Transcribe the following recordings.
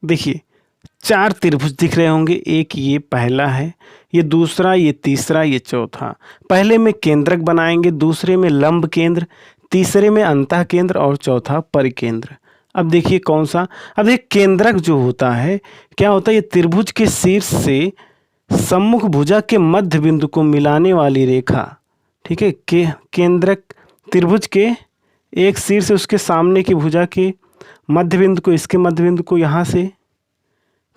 देखिए 4 त्रिभुज दिख रहे होंगे, एक ये पहला है, ये दूसरा, ये तीसरा, ये चौथा। पहले में केंद्रक बनाएंगे, दूसरे में लंब केंद्र, तीसरे में अंतः केंद्र और चौथा परिकेंद्र। अब देखिए कौन सा, अब देखिए केंद्रक जो होता है क्या होता है, ये त्रिभुज के शीर्ष से सम्मुख भुजा के मध्य बिंदु को मिलाने वाली रेखा, ठीक है। केंद्रक त्रिभुज के एक शीर्ष से उसके सामने की भुजा के मध्य बिंदु को, इसके मध्य बिंदु को यहाँ से,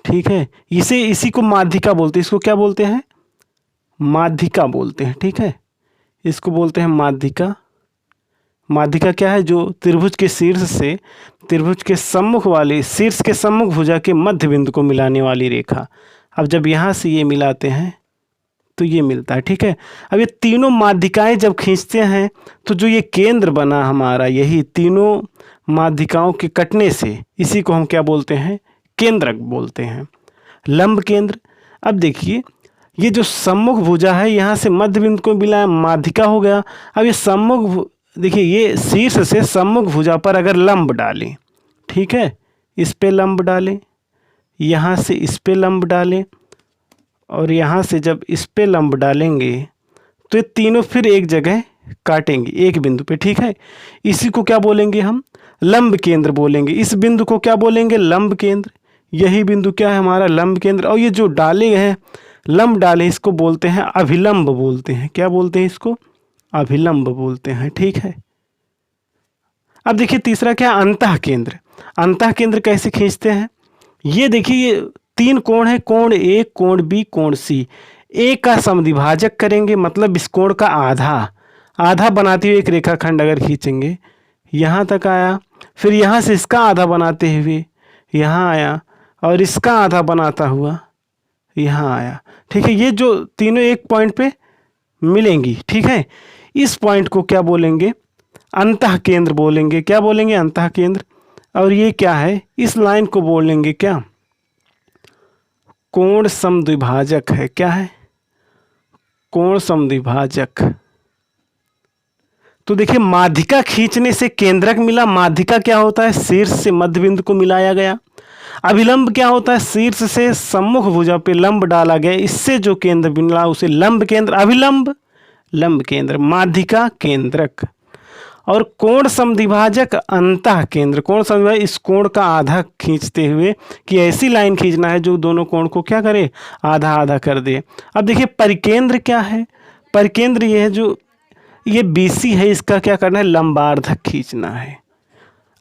ठीक है, इसी को माध्यिका बोलते हैं। इसको क्या बोलते हैं, माध्यिका बोलते हैं, ठीक है। इसको बोलते हैं माध्यिका। माध्यिका क्या है, जो त्रिभुज के शीर्ष से त्रिभुज के सम्मुख वाली, शीर्ष के सम्मुख भुजा के मध्य बिंदु को मिलाने वाली रेखा। अब जब यहाँ से ये मिलाते हैं तो ये मिलता है, ठीक है। अब ये तीनों माध्यिकाएं जब खींचते हैं तो जो ये केंद्र बना हमारा, यही तीनों माध्यिकाओं के कटने से, इसी को हम क्या बोलते हैं, केंद्रक बोलते हैं, लंब केंद्र। अब देखिए ये जो सम्मुख भुजा है, यहाँ से मध्य बिंदु को मिलाया, माध्यिका हो गया। अब ये सम्मुख, देखिए ये शीर्ष से सम्मुख भुजा पर अगर लंब डालें, ठीक है, इस पे लंब डालें, यहाँ से इस पे लंब डालें, और यहाँ से जब इस पे लंब डालेंगे तो ये तीनों फिर एक जगह काटेंगे एक बिंदु पे, ठीक है। इसी को क्या बोलेंगे हम, लंब केंद्र बोलेंगे। इस बिंदु को क्या बोलेंगे, लंब केंद्र। यही बिंदु क्या है हमारा, लंब केंद्र। और ये जो डाले हैं, लंब डाले, इसको बोलते हैं अभिलंब बोलते हैं। क्या बोलते हैं इसको, अभिलंब बोलते हैं, ठीक है। अब देखिए तीसरा क्या, अंतः केंद्र। अंतः केंद्र कैसे खींचते हैं, ये देखिए ये 3 कोण है, कोण ए, कोण बी, कोण सी। ए का समद्विभाजक करेंगे, मतलब इस कोण का आधा बनाते हुए एक रेखाखंड अगर खींचेंगे, यहाँ तक आया, फिर यहाँ से इसका आधा बनाते हुए यहाँ आया, और इसका आधा बनाता हुआ यहाँ आया, ठीक है। ये जो तीनों एक पॉइंट पे मिलेंगी, ठीक है। इस पॉइंट को क्या बोलेंगे, अंतः केंद्र बोलेंगे। क्या बोलेंगे, अंतः केंद्र। और ये क्या है, इस लाइन को बोलेंगे क्या, कोण समद्विभाजक है। क्या है, कोण समद्विभाजक। तो देखिए माध्यिका खींचने से केंद्रक मिला। माध्यिका क्या होता है, शीर्ष से मध्य बिंदु को मिलाया गया। अभिलंब क्या होता है, शीर्ष से सम्मुख भुजा पे लंब डाला गया, इससे जो केंद्र मिला उसे लंब केंद्र, अभिलंब, लंब केंद्र, माध्यिका, केंद्रक। और कोण समद्विभाजक अंतः केंद्र। कोण समद्विभाजक, इस कोण का आधा खींचते हुए, कि ऐसी लाइन खींचना है जो दोनों कोण को क्या करे, आधा आधा कर दे। अब देखिए परिकेंद्र क्या है, परिकेंद्र ये है जो ये BC है, इसका क्या करना है, लंबार्धक खींचना है।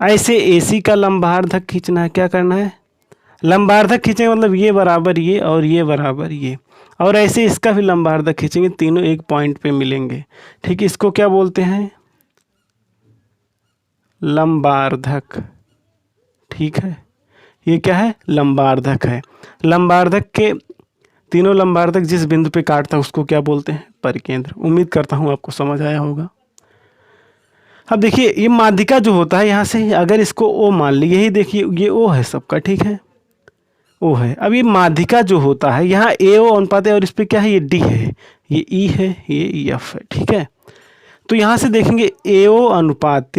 ऐसे AC का लंबार्धक खींचना है, क्या करना है, लंबार्धक खींचेंगे, मतलब ये बराबर ये और ये बराबर ये, और ऐसे इसका भी लंबार्धक खींचेंगे, तीनों एक पॉइंट पे मिलेंगे, ठीक है। इसको क्या बोलते हैं, लंबार्धक, ठीक है। ये क्या है, लंबार्धक है। लंबार्धक के तीनों लंबार्धक जिस बिंदु पे काटता है उसको क्या बोलते हैं, परिकेंद्र। उम्मीद करता हूँ आपको समझ आया होगा। अब देखिए ये माध्यिका जो होता है, यहाँ से अगर इसको O मान ली, यही देखिए ये O है सबका, ठीक है, O है। अब ये माध्यिका जो होता है, यहाँ AO अनुपात है, और इस पर क्या है, ये D है, ये E है, ये F है, ठीक है। तो यहाँ से देखेंगे AO अनुपात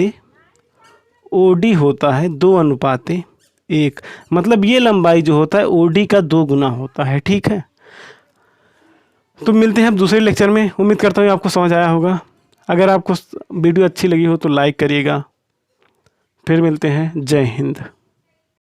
OD होता है 2:1, मतलब ये लंबाई जो होता है OD का 2 गुना होता है, ठीक है। तो मिलते हैं अब दूसरे लेक्चर में। उम्मीद करता हूँ आपको समझ आया होगा। अगर आपको वीडियो अच्छी लगी हो तो लाइक करिएगा। फिर मिलते हैं। जय हिंद।